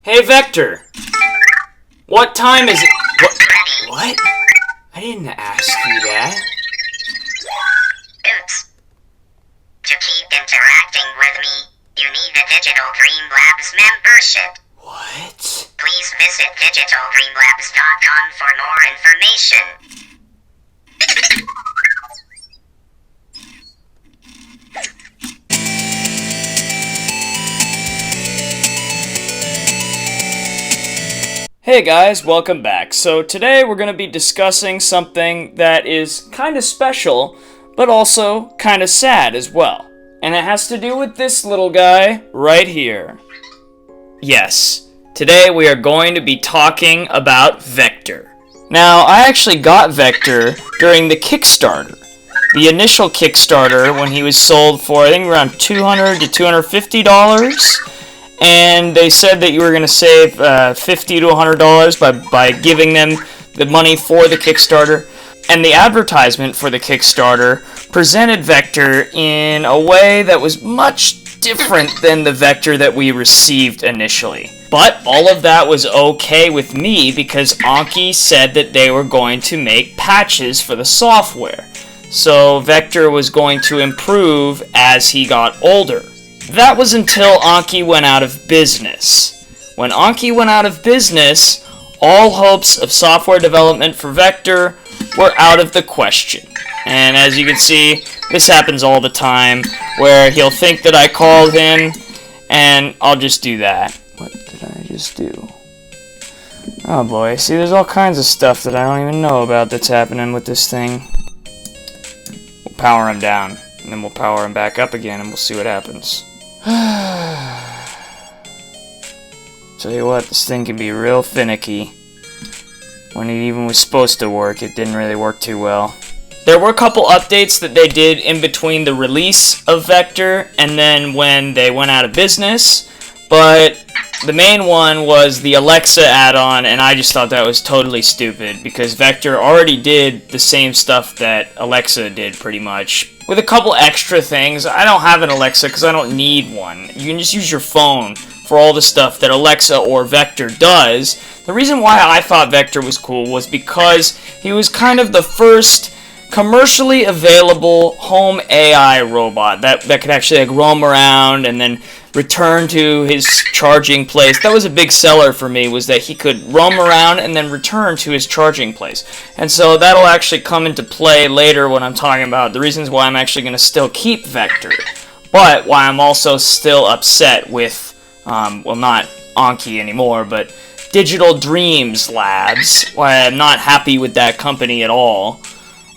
Hey, Vector. What time is it? What? I didn't ask you that. Oops. To keep interacting with me, you need a Digital Dream Labs membership. What? Please visit digitaldreamlabs.com for more information. Hey guys, welcome back. So today we're going to be discussing something that is kind of special, but also kind of sad as well. And it has to do with this little guy right here. Yes, today we are going to be talking about Vector. Now, I actually got Vector during the Kickstarter. The initial Kickstarter, when he was sold for, I think, around $200 to $250. And they said that you were going to save $50 to $100 by giving them the money for the Kickstarter. And the advertisement for the Kickstarter presented Vector in a way that was much different than the Vector that we received initially. But all of that was okay with me because Anki said that they were going to make patches for the software. So Vector was going to improve as he got older. That was until Anki went out of business. When Anki went out of business, all hopes of software development for Vector were out of the question. And as you can see, this happens all the time, where he'll think that I called him, and I'll just do that. What did I just do? Oh boy, see, there's all kinds of stuff that I don't even know about that's happening with this thing. We'll power him down, and then we'll power him back up again, and we'll see what happens. Tell you what, this thing can be real finicky. When it even was supposed to work, it didn't really work too well. There were a couple updates that they did in between the release of Vector and then when they went out of business, but the main one was the Alexa add-on, and I just thought that was totally stupid because Vector already did the same stuff that Alexa did pretty much, with a couple extra things. I don't have an Alexa because I don't need one. You can just use your phone for all the stuff that Alexa or Vector does. The reason why I thought Vector was cool was because he was kind of the first commercially available home AI robot that could actually roam around and then return to his charging place. That was a big seller for me, was that he could roam around and then return to his charging place. And so that'll actually come into play later when I'm talking about the reasons why I'm actually going to still keep Vector, but why I'm also still upset with, well, not Anki anymore, but Digital Dreams Labs, why I'm not happy with that company at all.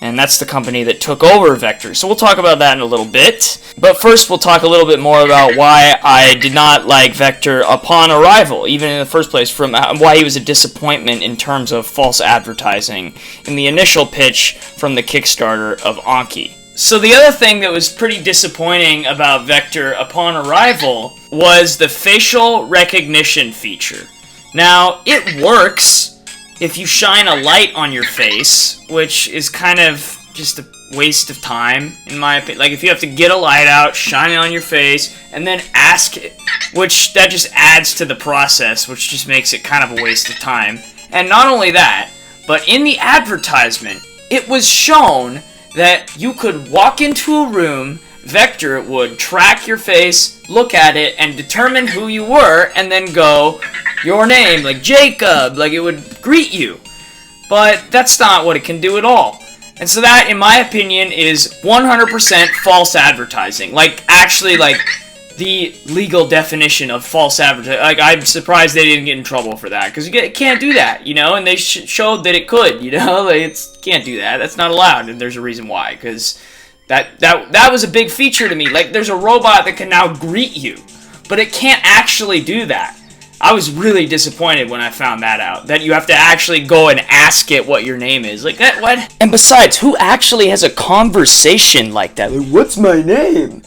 And that's the company that took over Vector. So we'll talk about that in a little bit. But first we'll talk a little bit more about why I did not like Vector upon arrival, even in the first place, from why he was a disappointment in terms of false advertising in the initial pitch from the Kickstarter of Anki. So the other thing that was pretty disappointing about Vector upon arrival was the facial recognition feature. Now, it works if you shine a light on your face, which is kind of just a waste of time, in my opinion. Like, if you have to get a light out, shine it on your face, and then ask it, which that just adds to the process, which just makes it kind of a waste of time. And not only that, but in the advertisement, it was shown that you could walk into a room, Vector would track your face, look at it, and determine who you were, and then go, your name, like Jacob, like it would greet you. But that's not what it can do at all. And so that, in my opinion, is 100% false advertising. Like, actually, like, the legal definition of false advertising. Like, I'm surprised they didn't get in trouble for that, because you can't do that, you know, and they showed that it could, you know, like, can't do that, that's not allowed, and there's a reason why, because that was a big feature to me. Like, there's a robot that can now greet you, but it can't actually do that. I was really disappointed when I found that out, that you have to actually go and ask it what your name is. Like, that, what? And besides, who actually has a conversation like that? Like, what's my name?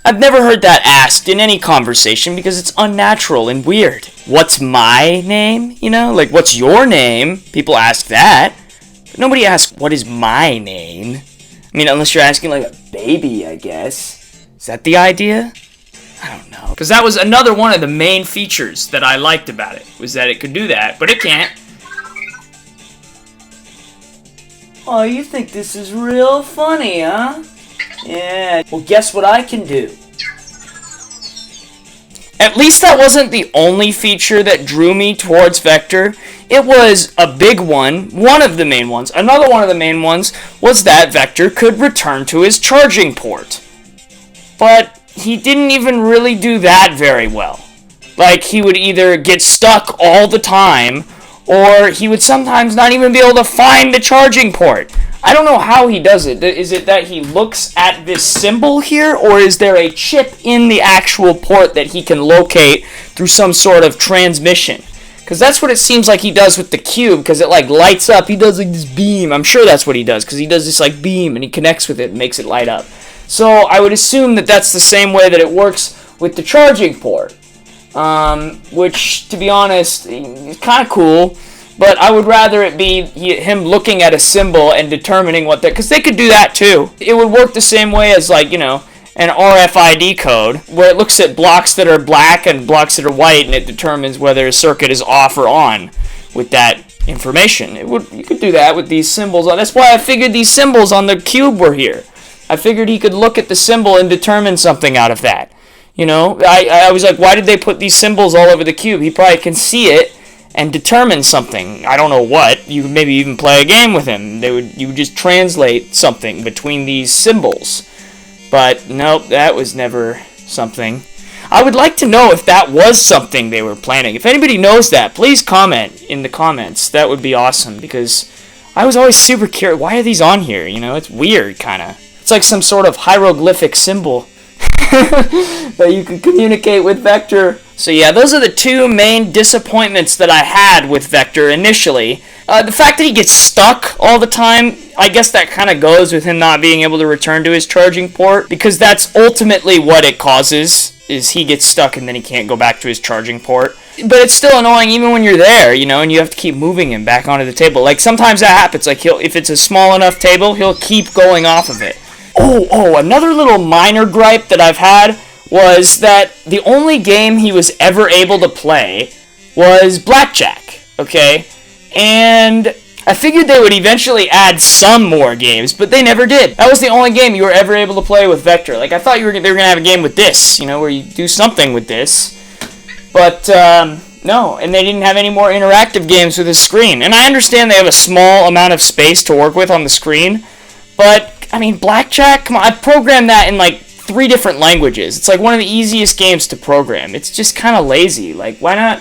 I've never heard that asked in any conversation because it's unnatural and weird. What's my name? You know, like, what's your name? People ask that. But nobody asks, what is my name? I mean, unless you're asking, like, a baby, I guess. Is that the idea? I don't know. Because that was another one of the main features that I liked about it, was that it could do that, but it can't. Oh, you think this is real funny, huh? Yeah. Well, guess what I can do? At least that wasn't the only feature that drew me towards Vector. It was a big one of the main ones. Another one of the main ones was that Vector could return to his charging port. But he didn't even really do that very well. Like, he would either get stuck all the time, or he would sometimes not even be able to find the charging port. I don't know how he does it. Is it that he looks at this symbol here, or is there a chip in the actual port that he can locate through some sort of transmission? Because that's what it seems like he does with the cube, because it like lights up. He does like this beam. I'm sure that's what he does, because he does this like beam and he connects with it and makes it light up. So I would assume that that's the same way that it works with the charging port. Which, to be honest, is kind of cool. But I would rather it be him looking at a symbol and determining what that... Because they could do that too. It would work the same way as, like, you know, an RFID code, where it looks at blocks that are black and blocks that are white, and it determines whether a circuit is off or on with that information. You could do that with these symbols. That's why I figured these symbols on the cube were here. I figured he could look at the symbol and determine something out of that. You know, I was like, why did they put these symbols all over the cube? He probably can see it and determine something. I don't know what. You could maybe even play a game with him. You would just translate something between these symbols. But nope, that was never something. I would like to know if that was something they were planning. If anybody knows that, please comment in the comments. That would be awesome, because I was always super curious. Why are these on here? You know, it's weird, kind of. It's like some sort of hieroglyphic symbol that you can communicate with Vector. So yeah, those are the two main disappointments that I had with Vector initially. The fact that he gets stuck all the time, I guess that kind of goes with him not being able to return to his charging port, because that's ultimately what it causes, is he gets stuck and then he can't go back to his charging port. But it's still annoying even when you're there, you know, and you have to keep moving him back onto the table. Like, sometimes that happens. Like, if it's a small enough table, he'll keep going off of it. Oh, another little minor gripe that I've had was that the only game he was ever able to play was Blackjack, okay? And I figured they would eventually add some more games, but they never did. That was the only game you were ever able to play with Vector. Like, I thought they were going to have a game with this, you know, where you do something with this. But, no, and they didn't have any more interactive games with his screen. And I understand they have a small amount of space to work with on the screen, but I mean, Blackjack, come on, I programmed that in like 3 different languages. It's like one of the easiest games to program. It's just kind of lazy. Like, why not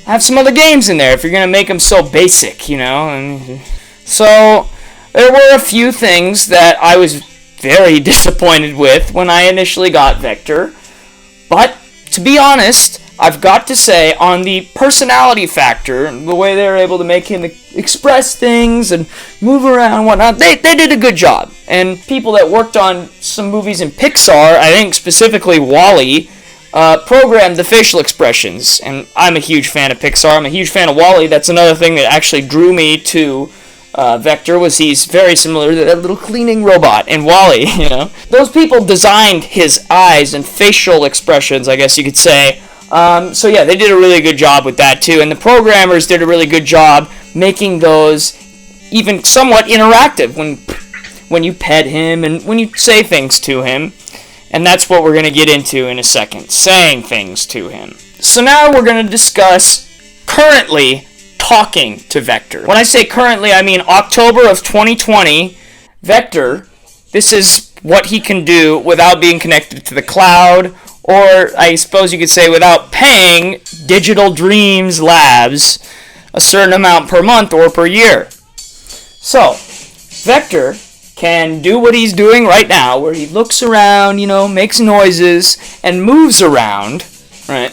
have some other games in there if you're going to make them so basic, you know? And so, there were a few things that I was very disappointed with when I initially got Vector. But, to be honest, I've got to say, on the personality factor, and the way they were able to make him express things and move around and whatnot, they did a good job. And people that worked on some movies in Pixar, I think specifically WALL-E, programmed the facial expressions. And I'm a huge fan of Pixar. I'm a huge fan of WALL-E. That's another thing that actually drew me to Vector, was he's very similar to that little cleaning robot in WALL-E, you know. Those people designed his eyes and facial expressions, I guess you could say. So yeah, they did a really good job with that too, and the programmers did a really good job making those even somewhat interactive when you pet him and when you say things to him, and that's what we're going to get into in a second, saying things to him. So now we're going to discuss currently talking to Vector. When I say currently, I mean October of 2020, Vector, this is what he can do without being connected to the cloud, or I suppose you could say without paying Digital Dreams Labs a certain amount per month or per year. So, Vector can do what he's doing right now, where he looks around, you know, makes noises, and moves around, right?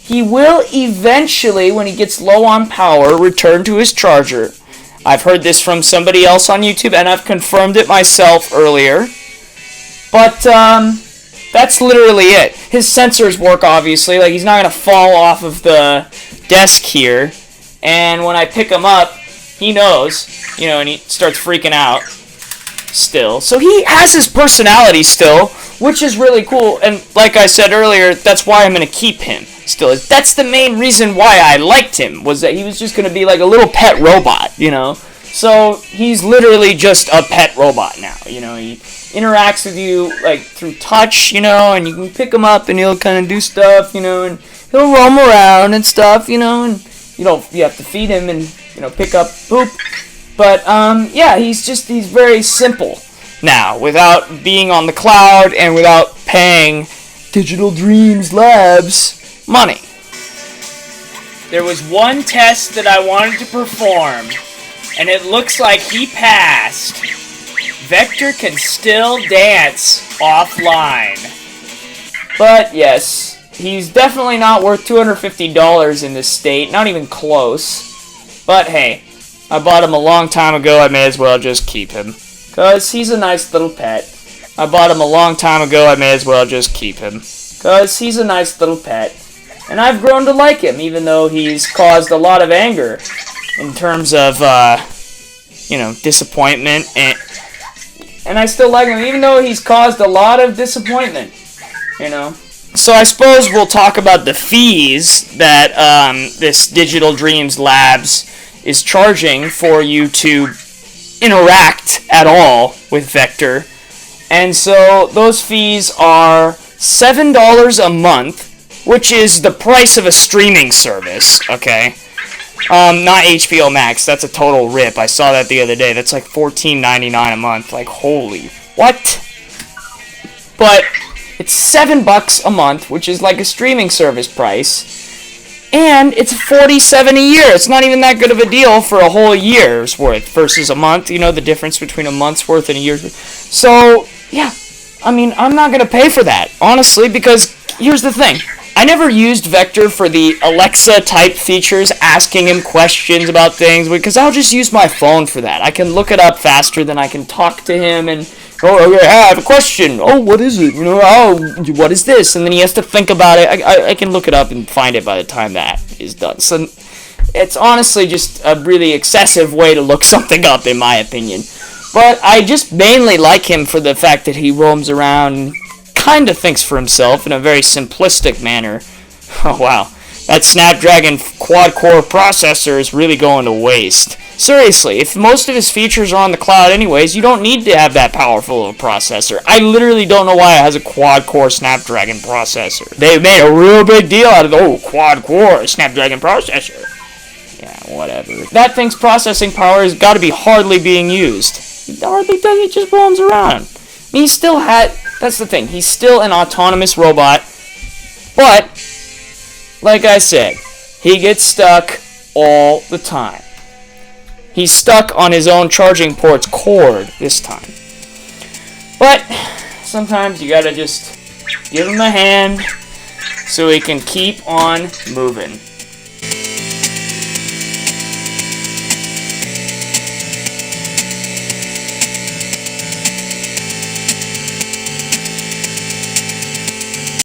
He will eventually, when he gets low on power, return to his charger. I've heard this from somebody else on YouTube, and I've confirmed it myself earlier. But, that's literally it. His sensors work, obviously. Like, he's not going to fall off of the desk here. And when I pick him up, he knows, and he starts freaking out still. So he has his personality still, which is really cool. And like I said earlier, that's why I'm going to keep him. Still, that's the main reason why I liked him, was that he was just going to be like a little pet robot, you know? So he's literally just a pet robot now, you know? He interacts with you like through touch, you know, and you can pick him up and he'll kind of do stuff, you know, and he'll roam around and stuff, you know, and you have to feed him and, you know, pick up poop. But yeah, he's very simple now, without being on the cloud and without paying Digital Dreams Labs money. There was one test that I wanted to perform, and it looks like he passed. Vector can still dance offline. But yes, he's definitely not worth $250 in this state, not even close. But hey, I bought him a long time ago, I may as well just keep him. Because he's a nice little pet. I bought him a long time ago, I may as well just keep him. Because he's a nice little pet. And I've grown to like him, even though he's caused a lot of anger in terms of, you know, disappointment. And I still like him, even though he's caused a lot of disappointment, you know. So I suppose we'll talk about the fees that this Digital Dreams Labs is charging for you to interact at all with Vector. And so those fees are $7 a month, which is the price of a streaming service, okay? Not HBO Max, that's a total rip. I saw that the other day. That's like $14.99 a month. Like, holy, what? But it's $7 a month, which is like a streaming service price. And it's $47 a year. It's not even that good of a deal for a whole year's worth versus a month. You know, the difference between a month's worth and a year's worth. So, yeah. I mean, I'm not going to pay for that, honestly, because here's the thing. I never used Vector for the Alexa-type features, asking him questions about things, because I'll just use my phone for that. I can look it up faster than I can talk to him, and, oh, okay, I have a question. Oh, what is it? You know, oh, what is this? And then he has to think about it. I can look it up and find it by the time that is done. So it's honestly just a really excessive way to look something up, in my opinion. But I just mainly like him for the fact that he roams around and kind of thinks for himself in a very simplistic manner. Oh, wow. That Snapdragon quad-core processor is really going to waste. Seriously, if most of his features are on the cloud anyways, you don't need to have that powerful of a processor. I literally don't know why it has a quad-core Snapdragon processor. They made a real big deal out of the, quad-core Snapdragon processor. Yeah, whatever. That thing's processing power has got to be hardly being used. It hardly does, it just roams around. I mean, that's the thing, he's still an autonomous robot, but, like I said, he gets stuck all the time. He's stuck on his own charging port's cord this time. But sometimes you gotta just give him a hand so he can keep on moving.